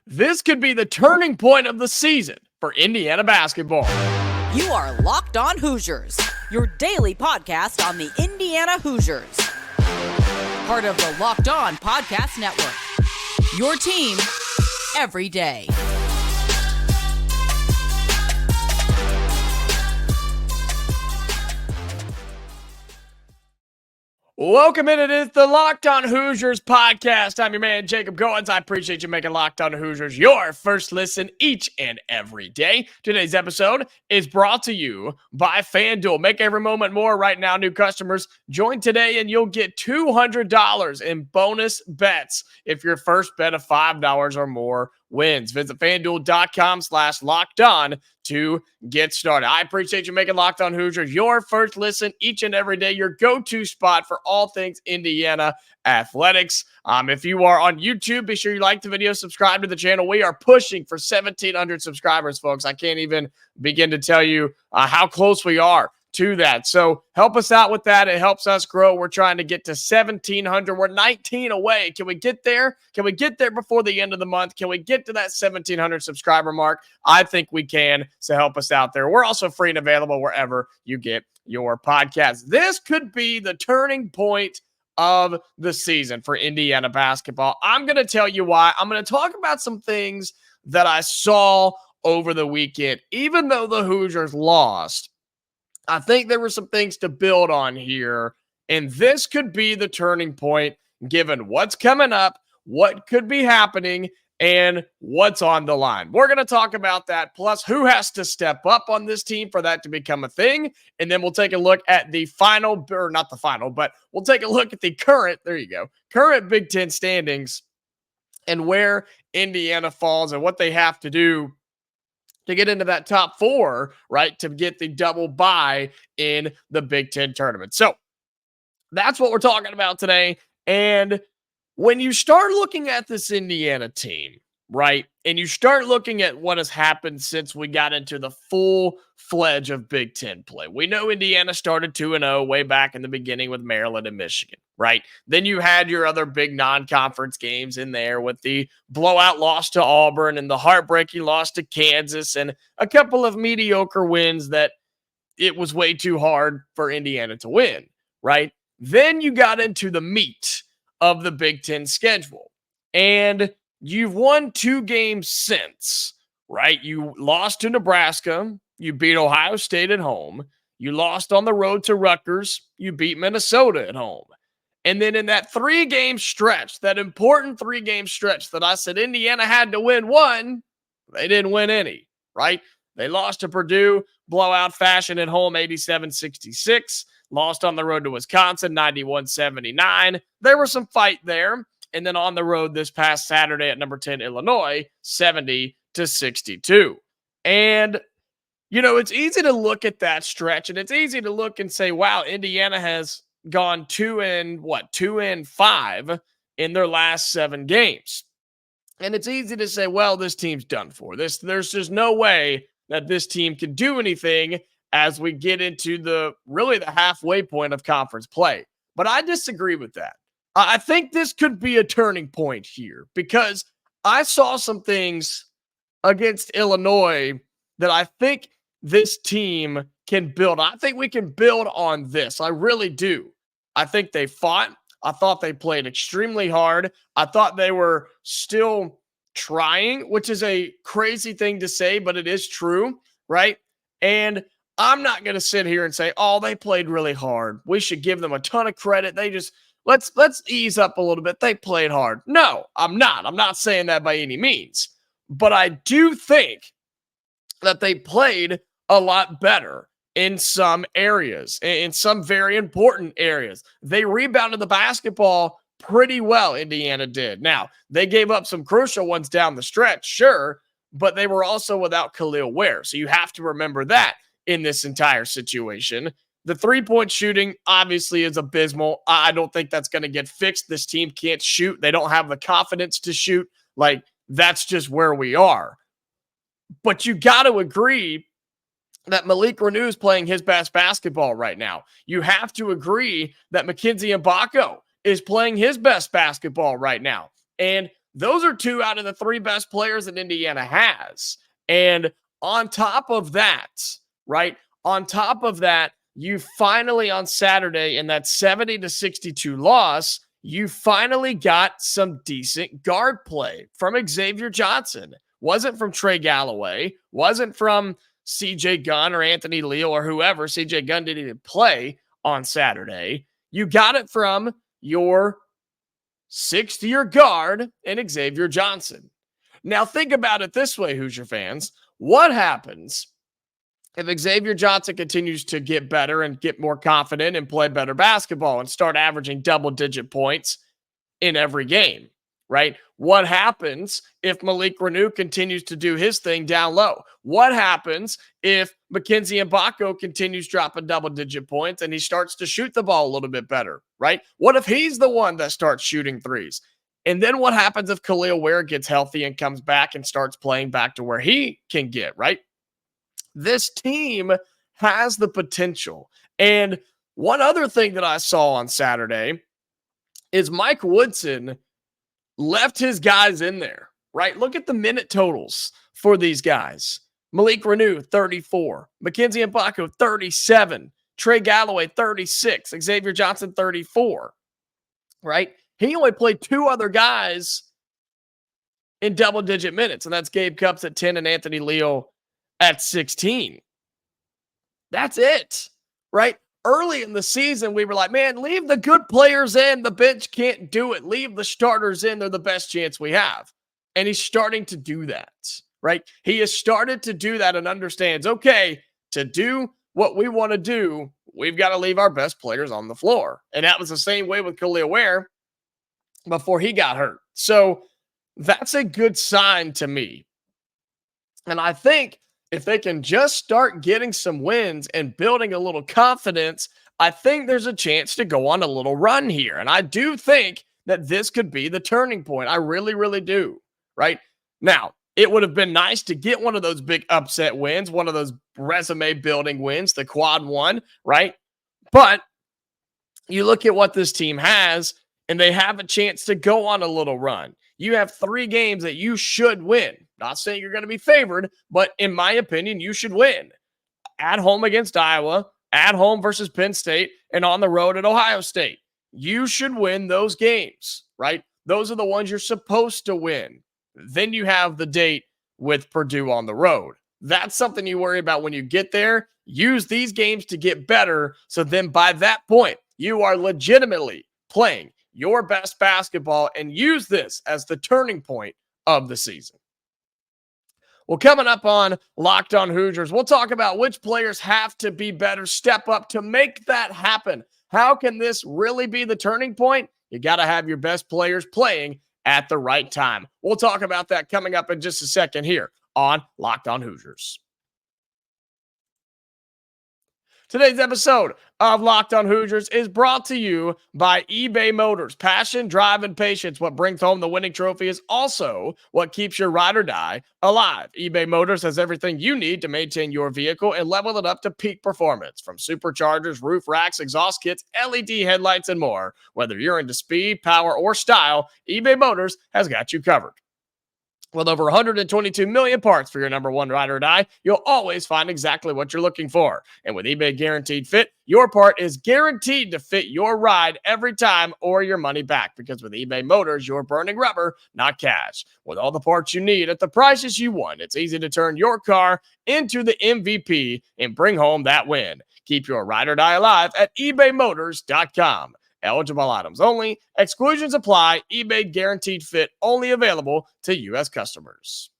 This could be the turning point of the season for Indiana basketball. You are Locked On Hoosiers, your daily podcast on the Indiana Hoosiers. Part of the Locked On Podcast Network, your team every day. Welcome in. It is the Locked On Hoosiers podcast. I'm your man, Jacob Goins. I appreciate you making Locked On Hoosiers your first listen each and every day. Today's episode is brought to you by FanDuel. Make every moment more right now. New customers, join today and you'll get $200 in bonus bets if your first bet of $5 or more wins. Visit FanDuel.com/LockedOn to get started. I appreciate you making Locked On Hoosiers your first listen each and every day, your go-to spot for all things Indiana athletics. If you are on YouTube, be sure you like the video, subscribe to the channel. We are pushing for 1,700 subscribers, folks. I can't even begin to tell you how close we are to that. So help us out with that. It helps us grow. We're trying to get to 1,700. We're 19 away. Can we get there? Can we get there before the end of the month? Can we get to that 1,700 subscriber mark? I think we can. So help us out there. We're also free and available wherever you get your podcasts. This could be the turning point of the season for Indiana basketball. I'm going to tell you why. I'm going to talk about some things that I saw over the weekend. Even though the Hoosiers lost, I think there were some things to build on here, and this could be the turning point given what's coming up, what could be happening, and what's on the line. We're going to talk about that, plus who has to step up on this team for that to become a thing, and then we'll take a look at the final, or not the final, but we'll take a look at the current Big Ten standings and where Indiana falls and what they have to do to get into that top four, right, to get the double bye in the Big Ten tournament. So that's what we're talking about today. And when you start looking at this Indiana team, right, and you start looking at what has happened since we got into the full fledged of Big Ten play. We know Indiana started 2-0 way back in the beginning with Maryland and Michigan, right? Then you had your other big non-conference games in there with the blowout loss to Auburn and the heartbreaking loss to Kansas and a couple of mediocre wins that it was way too hard for Indiana to win, right? Then you got into the meat of the Big Ten schedule, and you've won 2 games since, right? You lost to Nebraska. You beat Ohio State at home. You lost on the road to Rutgers. You beat Minnesota at home. And then in that 3-game stretch, that important 3-game stretch that I said Indiana had to win one, they didn't win any, right? They lost to Purdue, blowout fashion at home, 87-66. Lost on the road to Wisconsin, 91-79. There was some fight there. And then on the road this past Saturday at number 10, Illinois, 70-62. And you know, it's easy to look at that stretch, and it's easy to look and say, wow, Indiana has gone 2-5 in their last 7 games. And it's easy to say, well, this team's done for. There's just no way that this team can do anything as we get into the halfway point of conference play. But I disagree with that. I think this could be a turning point here because I saw some things against Illinois that I think this team can build. I think we can build on this. I really do. I think they fought. I thought they played extremely hard. I thought they were still trying, which is a crazy thing to say, but it is true, right? And I'm not going to sit here and say, oh, they played really hard. We should give them a ton of credit. They just, let's ease up a little bit. They played hard. No, I'm not. I'm not saying that by any means. But I do think that they played a lot better in some areas, in some very important areas. They rebounded the basketball pretty well, Indiana did. Now, they gave up some crucial ones down the stretch, sure, but they were also without Kel'el Ware. So you have to remember that in this entire situation. The three-point shooting obviously is abysmal. I don't think that's going to get fixed. This team can't shoot. They don't have the confidence to shoot. Like, that's just where we are. But you got to agree that Malik Reneau is playing his best basketball right now. You have to agree that Mackenzie Mgbako is playing his best basketball right now. And Those are 2 out of the 3 best players that Indiana has. And on top of that, right? On top of that, you finally on Saturday in that 70-62 loss, you finally got some decent guard play from Xavier Johnson. Wasn't from Trey Galloway, wasn't from CJ Gunn or Anthony Leal or whoever. CJ Gunn didn't even play on Saturday. You got it from your 6th-year guard in Xavier Johnson. Now think about it this way, Hoosier fans. What happens if Xavier Johnson continues to get better and get more confident and play better basketball and start averaging double-digit points in every game, right? What happens if Malik Renew continues to do his thing down low? What happens if Mackenzie Mgbako continues dropping double-digit points and he starts to shoot the ball a little bit better, right? What if he's the one that starts shooting threes? And then what happens if Kel'el Ware gets healthy and comes back and starts playing back to where he can get, right? This team has the potential. And one other thing that I saw on Saturday is Mike Woodson left his guys in there, right? Look at the minute totals for these guys. Malik Renew, 34. Mackenzie Mgbako, 37. Trey Galloway, 36. Xavier Johnson, 34, right? He only played 2 other guys in double-digit minutes, and that's Gabe Cupps at 10 and Anthony Leal at 16. That's it, right? Early in the season, we were like, man, leave the good players in. The bench can't do it. Leave the starters in. They're the best chance we have. And he's starting to do that, right? He has started to do that and understands, okay, to do what we want to do, we've got to leave our best players on the floor. And that was the same way with Kel'el Ware before he got hurt. So that's a good sign to me. And I think if they can just start getting some wins and building a little confidence, I think there's a chance to go on a little run here. And I do think that this could be the turning point. I really, really do, right? Now, it would have been nice to get one of those big upset wins, one of those resume building wins, the quad one, right? But you look at what this team has, and they have a chance to go on a little run. You have 3 games that you should win. Not saying you're going to be favored, but in my opinion, you should win. At home against Iowa, at home versus Penn State, and on the road at Ohio State. You should win those games, right? Those are the ones you're supposed to win. Then you have the date with Purdue on the road. That's something you worry about when you get there. Use these games to get better, so then by that point, you are legitimately playing your best basketball and use this as the turning point of the season. Well, coming up on Locked On Hoosiers, we'll talk about which players have to be better, step up to make that happen. How can this really be the turning point? You got to have your best players playing at the right time. We'll talk about that coming up in just a second here on Locked On Hoosiers. Today's episode of Locked On Hoosiers is brought to you by eBay Motors. Passion, drive, and patience. What brings home the winning trophy is also what keeps your ride or die alive. eBay Motors has everything you need to maintain your vehicle and level it up to peak performance. From superchargers, roof racks, exhaust kits, LED headlights, and more. Whether you're into speed, power, or style, eBay Motors has got you covered. With over 122 million parts for your number one ride or die, you'll always find exactly what you're looking for. And with eBay Guaranteed Fit, your part is guaranteed to fit your ride every time or your money back. Because with eBay Motors, you're burning rubber, not cash. With all the parts you need at the prices you want, it's easy to turn your car into the MVP and bring home that win. Keep your ride or die alive at ebaymotors.com. Eligible items only. Exclusions apply. eBay Guaranteed Fit only available to U.S. customers.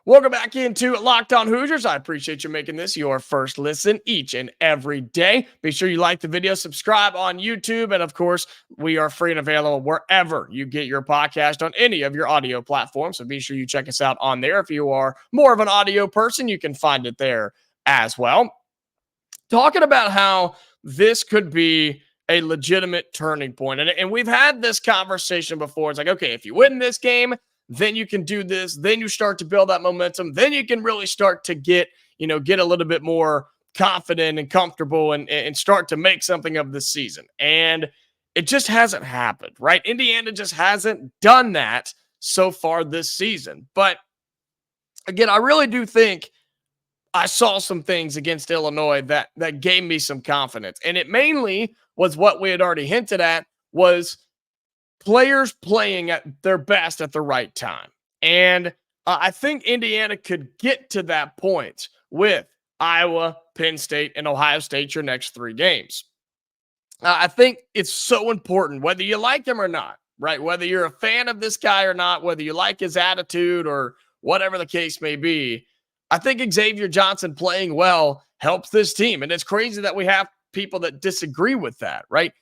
Welcome back into Locked On Hoosiers. I appreciate you making this your first listen each and every day. Be sure you like the video, subscribe on YouTube, and of course, we are free and available wherever you get your podcast on any of your audio platforms. So be sure you check us out on there. If you are more of an audio person, you can find it there as well. Talking about how this could be a legitimate turning point. And we've had this conversation before. It's like, okay, if you win this game, then you can do this. Then you start to build that momentum. Then you can really start to get a little bit more confident and comfortable and start to make something of this season. And It just hasn't happened, right? Indiana just hasn't done that so far this season. But again, I really do think I saw some things against Illinois that gave me some confidence. And it mainly was what we had already hinted at, was players playing at their best at the right time. And I think Indiana could get to that point with Iowa, Penn State, and Ohio State your next 3 games. I think it's so important, whether you like him or not, right? Whether you're a fan of this guy or not, whether you like his attitude or whatever the case may be, I think Xavier Johnson playing well helps this team. And it's crazy that we have people that disagree with that, right?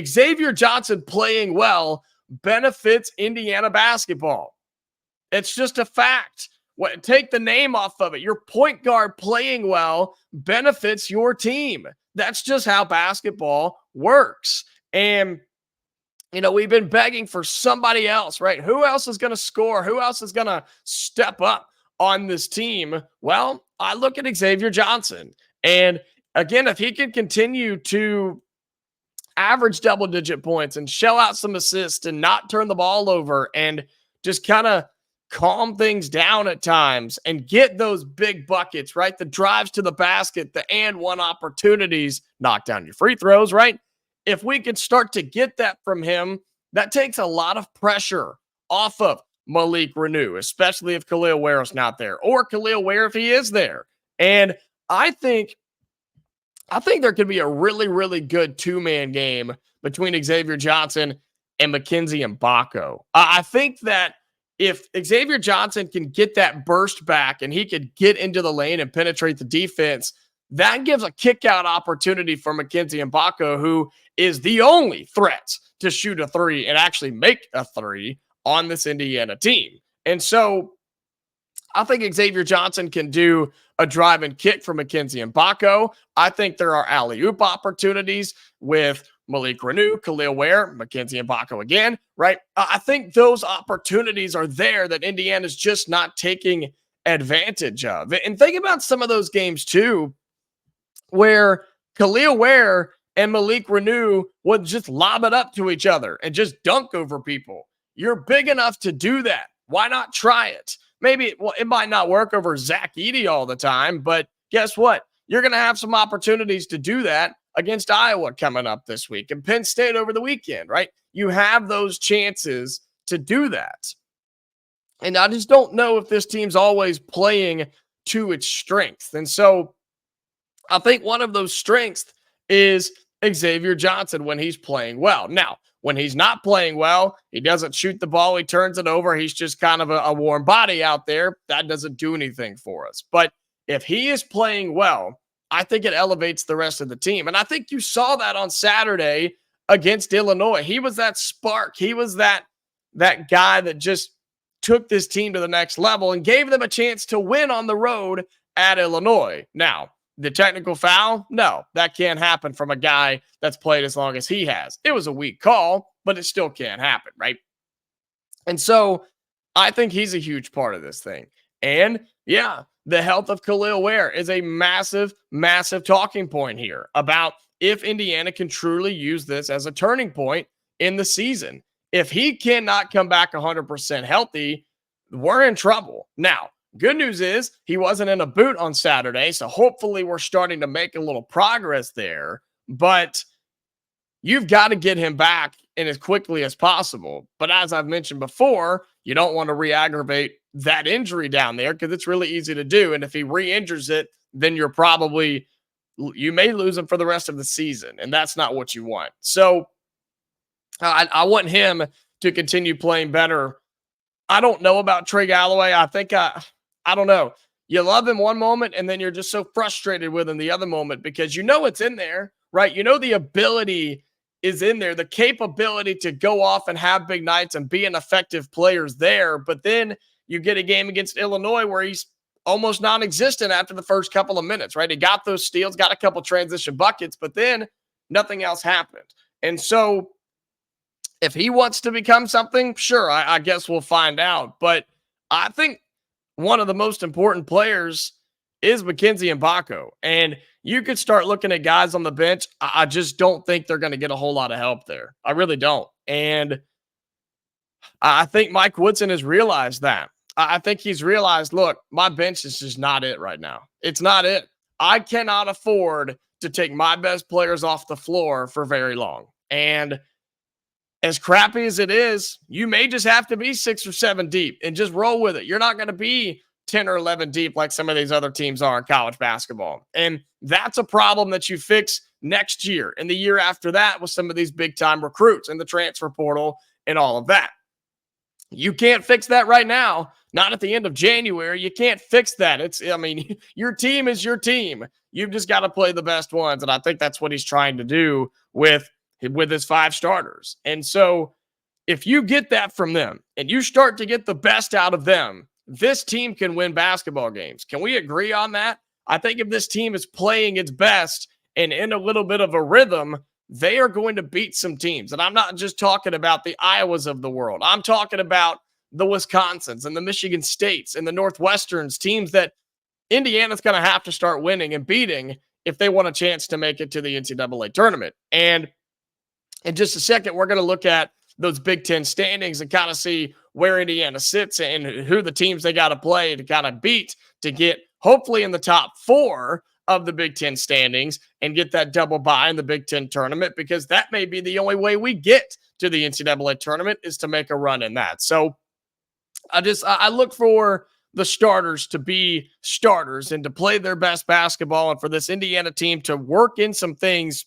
Xavier Johnson playing well benefits Indiana basketball. It's just a fact. Take the name off of it. Your point guard playing well benefits your team. That's just how basketball works. And, we've been begging for somebody else, right? Who else is going to score? Who else is going to step up on this team? Well, I look at Xavier Johnson. And again, if he can continue to average double-digit points and shell out some assists and not turn the ball over and just kind of calm things down at times and get those big buckets, right? The drives to the basket, the and one opportunities, knock down your free throws, right? If we could start to get that from him, that takes a lot of pressure off of Malik Renew, especially if Kel'el Ware is not there, or Kel'el Ware if he is there. And I think there could be a really, really good 2-man game between Xavier Johnson and Mackenzie Mgbako. I think that if Xavier Johnson can get that burst back and he could get into the lane and penetrate the defense, that gives a kick-out opportunity for Mackenzie Mgbako, who is the only threat to shoot a 3 and actually make a 3 on this Indiana team. And so I think Xavier Johnson can do a drive and kick for Mackenzie Mgbako. I think there are alley-oop opportunities with Malik Renew, Kel'el Ware, Mackenzie Mgbako again, right? I think those opportunities are there that Indiana's just not taking advantage of. And think about some of those games too, where Kel'el Ware and Malik Renew would just lob it up to each other and just dunk over people. You're big enough to do that. Why not try it? Maybe it might not work over Zach Edey all the time, but guess what? You're going to have some opportunities to do that against Iowa coming up this week and Penn State over the weekend, right? You have those chances to do that. And I just don't know if this team's always playing to its strength. And so I think one of those strengths is Xavier Johnson when he's playing well. Now, when he's not playing well, he doesn't shoot the ball, he turns it over, he's just kind of a warm body out there. That doesn't do anything for us. But if he is playing well, I think it elevates the rest of the team. And I think you saw that on Saturday against Illinois. He was that spark. He was that guy that just took this team to the next level and gave them a chance to win on the road at Illinois. Now, the technical foul? No, that can't happen from a guy that's played as long as he has. It was a weak call, but it still can't happen, right? And so I think he's a huge part of this thing. And yeah, the health of Kel'el Ware is a massive, massive talking point here about if Indiana can truly use this as a turning point in the season. If he cannot come back 100% healthy, we're in trouble. Now, good news is he wasn't in a boot on Saturday, so hopefully we're starting to make a little progress there. But you've got to get him back in as quickly as possible. But as I've mentioned before, you don't want to re-aggravate that injury down there because it's really easy to do. And if he re-injures it, then you may lose him for the rest of the season. And that's not what you want. So I want him to continue playing better. I don't know about Trey Galloway. I don't know. You love him one moment, and then you're just so frustrated with him the other moment because you know it's in there, right? You know the ability is in there, the capability to go off and have big nights and be an effective player is there. But then you get a game against Illinois where he's almost non-existent after the first couple of minutes, right? He got those steals, got a couple transition buckets, but then nothing else happened. And so if he wants to become something, sure, I guess we'll find out. But I think one of the most important players is Mackenzie Mgbako. And you could start looking at guys on the bench. I just don't think they're going to get a whole lot of help there. I really don't. And I think Mike Woodson has realized that. I think he's realized, look, my bench is just not it right now. It's not it. I cannot afford to take my best players off the floor for very long. And as crappy as it is, you may just have to be 6 or 7 deep and just roll with it. You're not going to be 10 or 11 deep like some of these other teams are in college basketball. And that's a problem that you fix next year and the year after that with some of these big time recruits and the transfer portal and all of that. You can't fix that right now. Not at the end of January. You can't fix that. Your team is your team. You've just got to play the best ones. And I think that's what he's trying to do with his 5 starters. And so if you get that from them and you start to get the best out of them, this team can win basketball games. Can we agree on that? I think if this team is playing its best and in a little bit of a rhythm, they are going to beat some teams. And I'm not just talking about the Iowas of the world. I'm talking about the Wisconsins and the Michigan States and the Northwesterns, teams that Indiana's going to have to start winning and beating if they want a chance to make it to the NCAA tournament. And in just a second, we're going to look at those Big Ten standings and kind of see where Indiana sits and who the teams they got to play to kind of beat to get hopefully in the top 4 of the Big Ten standings and get that double bye in the Big Ten tournament, because that may be the only way we get to the NCAA tournament is to make a run in that. So I look for the starters to be starters and to play their best basketball, and for this Indiana team to work in some things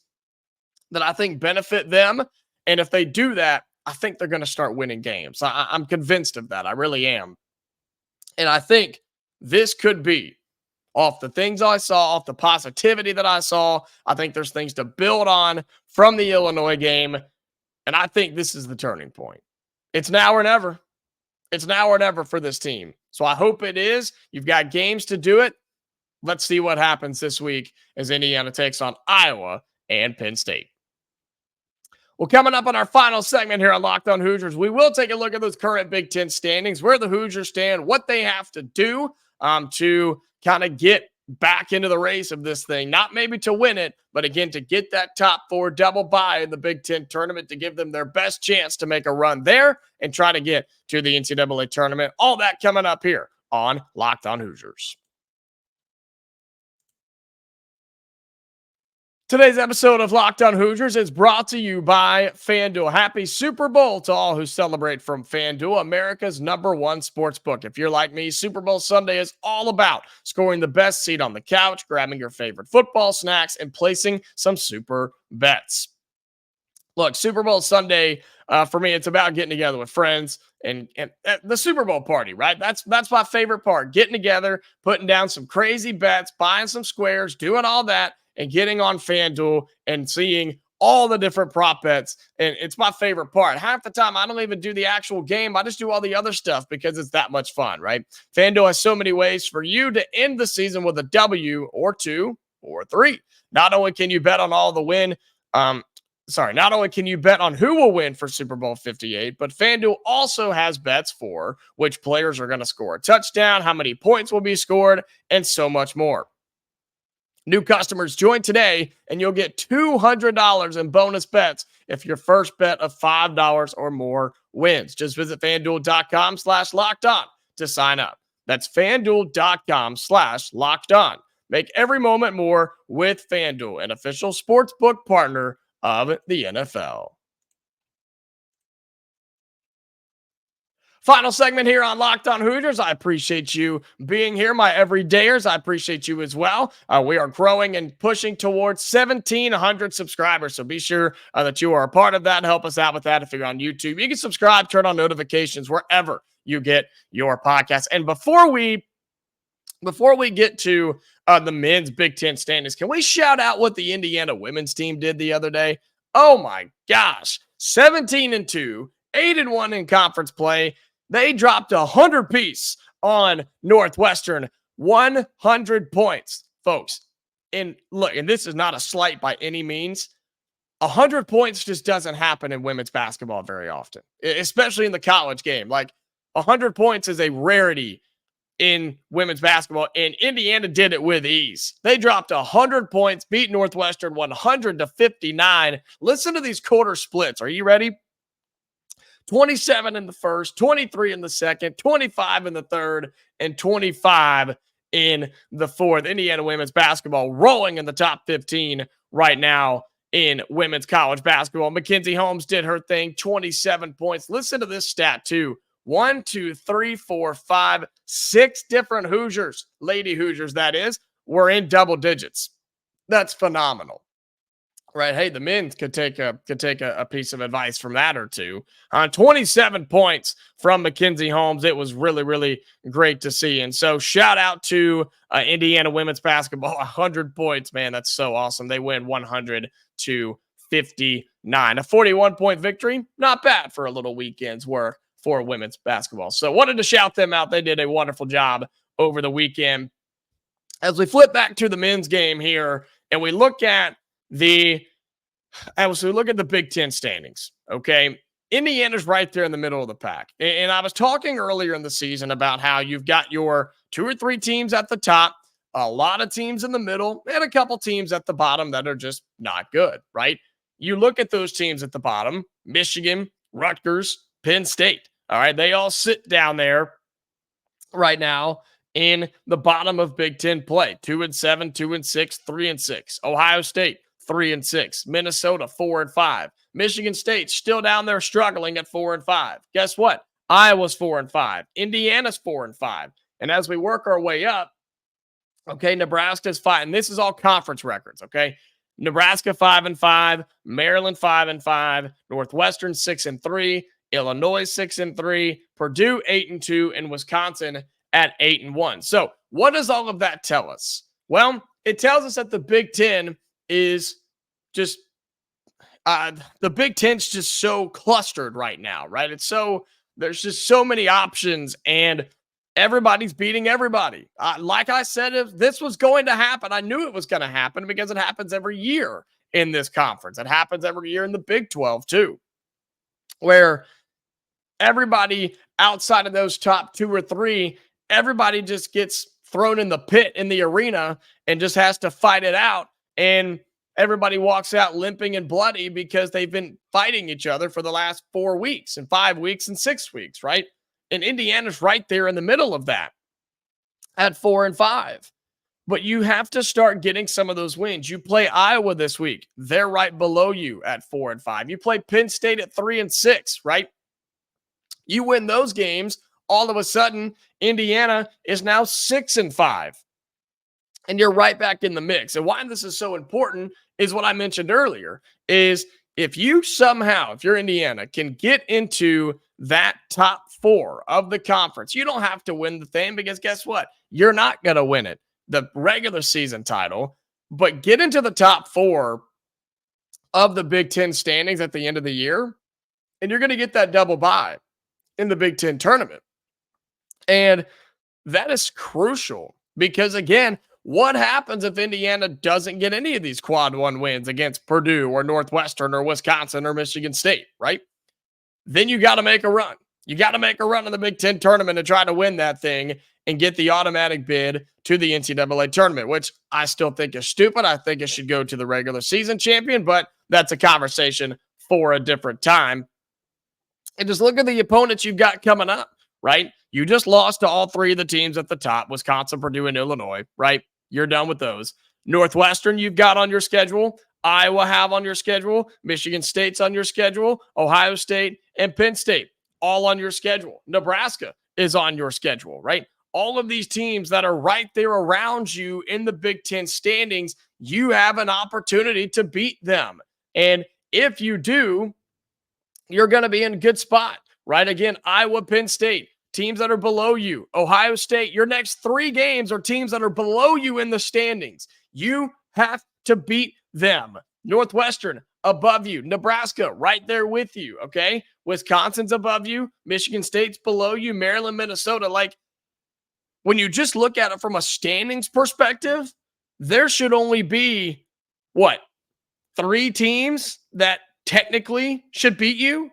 that I think benefit them. And if they do that, I think they're going to start winning games. I'm convinced of that. I really am. And I think this could be, off the things I saw, off the positivity that I saw, I think there's things to build on from the Illinois game. And I think this is the turning point. It's now or never. It's now or never for this team. So I hope it is. You've got games to do it. Let's see what happens this week as Indiana takes on Iowa and Penn State. Well, coming up on our final segment here on Locked On Hoosiers, we will take a look at those current Big Ten standings, where the Hoosiers stand, what they have to do to kind of get back into the race of this thing. Not maybe to win it, but again, to get that top 4 double bye in the Big Ten tournament to give them their best chance to make a run there and try to get to the NCAA tournament. All that coming up here on Locked On Hoosiers. Today's episode of Locked On Hoosiers is brought to you by FanDuel. Happy Super Bowl to all who celebrate from FanDuel, America's #1 sportsbook. If you're like me, Super Bowl Sunday is all about scoring the best seat on the couch, grabbing your favorite football snacks, and placing some super bets. Look, Super Bowl Sunday, for me, it's about getting together with friends and the Super Bowl party, right? That's my favorite part. Getting together, putting down some crazy bets, buying some squares, doing all that, and getting on FanDuel and seeing all the different prop bets. And it's my favorite part. Half the time, I don't even do the actual game. I just do all the other stuff because it's that much fun, right? FanDuel has so many ways for you to end the season with a W or 2 or 3. Not only can you bet on not only can you bet on who will win for Super Bowl 58, but FanDuel also has bets for which players are going to score a touchdown, how many points will be scored, and so much more. New customers join today, and you'll get $200 in bonus bets if your first bet of $5 or more wins. Just visit FanDuel.com/lockedon to sign up. That's FanDuel.com/lockedon. Make every moment more with FanDuel, an official sportsbook partner of the NFL. Final segment here on Locked On Hoosiers. I appreciate you being here, my everydayers. I appreciate you as well. We are growing and pushing towards 1,700 subscribers, so be sure that you are a part of that and help us out with that. If you're on YouTube, you can subscribe, turn on notifications wherever you get your podcast. And before we get to the men's Big Ten standings, can we shout out what the Indiana women's team did the other day? Oh my gosh, 17-2, 8-1 in conference play. They dropped 100-piece on Northwestern, 100 points, folks. And look, and this is not a slight by any means. 100 points just doesn't happen in women's basketball very often, especially in the college game. Like 100 points is a rarity in women's basketball, and Indiana did it with ease. They dropped 100 points, beat Northwestern 100-59. Listen to these quarter splits. Are you ready? 27 in the first, 23 in the second, 25 in the third, and 25 in the fourth. Indiana women's basketball rolling in the top 15 right now in women's college basketball. Mackenzie Holmes did her thing, 27 points. Listen to this stat too. 1, 2, 3, 4, 5, 6 different Hoosiers, Lady Hoosiers that is, were in double digits. That's phenomenal. Right. Hey, the men could take a piece of advice from that or two. 27 points from Mackenzie Holmes. It was really, really great to see. And so shout out to Indiana women's basketball. 100 points, man. That's so awesome. They win 100-59. A 41-point victory. Not bad for a little weekend's work for women's basketball. So wanted to shout them out. They did a wonderful job over the weekend. As we flip back to the men's game here and we look at the Big Ten standings, okay? Indiana's right there in the middle of the pack. And I was talking earlier in the season about how you've got your 2 or 3 teams at the top, a lot of teams in the middle, and a couple teams at the bottom that are just not good, right? You look at those teams at the bottom, Michigan, Rutgers, Penn State, all right? They all sit down there right now in the bottom of Big Ten play. 2-7, 2-6, 3-6. Ohio State, 3-6. Minnesota, 4-5. Michigan State still down there struggling at 4-5. Guess what? Iowa's 4-5. Indiana's 4-5. And as we work our way up, okay, Nebraska's 5. And this is all conference records, okay? Nebraska 5-5, Maryland 5-5, Northwestern 6-3, Illinois 6-3, Purdue 8-2, and Wisconsin at 8-1. So what does all of that tell us? Well, it tells us that the Big Ten is just the Big Ten's just so clustered right now, right? There's just so many options and everybody's beating everybody. Like I said, if this was going to happen, I knew it was going to happen because it happens every year in this conference. It happens every year in the Big 12 too, where everybody outside of those top 2 or 3, everybody just gets thrown in the pit in the arena and just has to fight it out. And everybody walks out limping and bloody because they've been fighting each other for the last 4 weeks and 5 weeks and 6 weeks, right? And Indiana's right there in the middle of that at 4-5. But you have to start getting some of those wins. You play Iowa this week. They're right below you at 4-5. You play Penn State at 3-6, right? You win those games, all of a sudden, Indiana is now 6-5. And you're right back in the mix. And why this is so important is what I mentioned earlier, is if you're Indiana, can get into that top 4 of the conference, you don't have to win the thing because guess what? You're not going to win it, the regular season title, but get into the top 4 of the Big Ten standings at the end of the year, and you're going to get that double bye in the Big Ten tournament. And that is crucial because, again, what happens if Indiana doesn't get any of these quad 1 wins against Purdue or Northwestern or Wisconsin or Michigan State, right? Then you got to make a run. You got to make a run in the Big Ten tournament to try to win that thing and get the automatic bid to the NCAA tournament, which I still think is stupid. I think it should go to the regular season champion, but that's a conversation for a different time. And just look at the opponents you've got coming up, right? You just lost to all 3 of the teams at the top, Wisconsin, Purdue, and Illinois, right? You're done with those. Northwestern, you've got on your schedule. Iowa have on your schedule. Michigan State's on your schedule. Ohio State and Penn State, all on your schedule. Nebraska is on your schedule, right? All of these teams that are right there around you in the Big Ten standings, you have an opportunity to beat them. And if you do, you're going to be in a good spot, right? Again, Iowa, Penn State, teams that are below you. Ohio State, your next 3 games are teams that are below you in the standings. You have to beat them. Northwestern, above you. Nebraska, right there with you, okay? Wisconsin's above you. Michigan State's below you. Maryland, Minnesota. Like, when you just look at it from a standings perspective, there should only be, 3 teams that technically should beat you?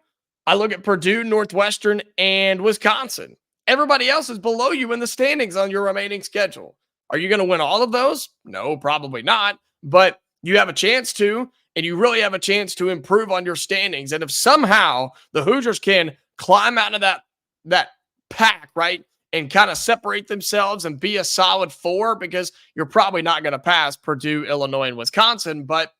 I look at Purdue, Northwestern, and Wisconsin. Everybody else is below you in the standings on your remaining schedule. Are you going to win all of those? No, probably not. But you have a chance to, and you really have a chance to improve on your standings. And if somehow the Hoosiers can climb out of that pack, right, and kind of separate themselves and be a solid 4, because you're probably not going to pass Purdue, Illinois, and Wisconsin. But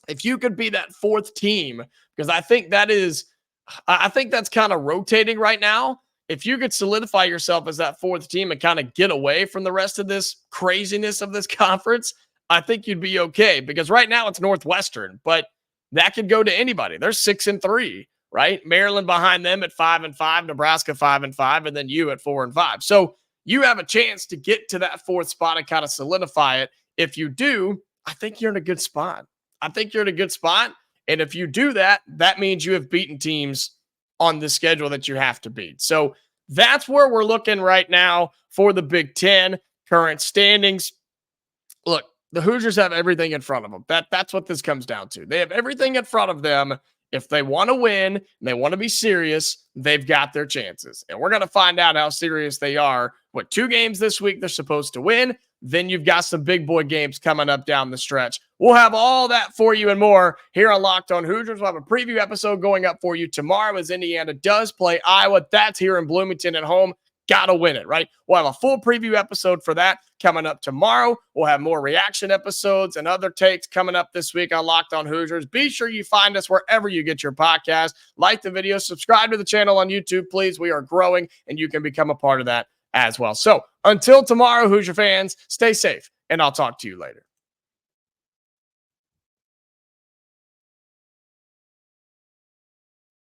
if you could be that 4th team, because I think that's kind of rotating right now. If you could solidify yourself as that 4th team and kind of get away from the rest of this craziness of this conference, I think you'd be okay, because right now it's Northwestern, but that could go to anybody. They're 6-3, right? Maryland behind them at 5-5, Nebraska 5-5, and then you at 4-5. So you have a chance to get to that 4th spot and kind of solidify it. If you do, I think you're in a good spot. And if you do that, that means you have beaten teams on the schedule that you have to beat. So that's where we're looking right now for the Big Ten current standings. Look, the Hoosiers have everything in front of them. That's what this comes down to. They have everything in front of them. If they want to win and they want to be serious, they've got their chances. And we're going to find out how serious they are. 2 games this week they're supposed to win. Then you've got some big boy games coming up down the stretch. We'll have all that for you and more here on Locked On Hoosiers. We'll have a preview episode going up for you tomorrow as Indiana does play Iowa. That's here in Bloomington at home. Gotta win it, right? We'll have a full preview episode for that coming up tomorrow. We'll have more reaction episodes and other takes coming up this week on Locked On Hoosiers. Be sure you find us wherever you get your podcast. Like the video, subscribe to the channel on YouTube, please. We are growing, and you can become a part of that as well. So until tomorrow, Hoosier fans, stay safe, and I'll talk to you later.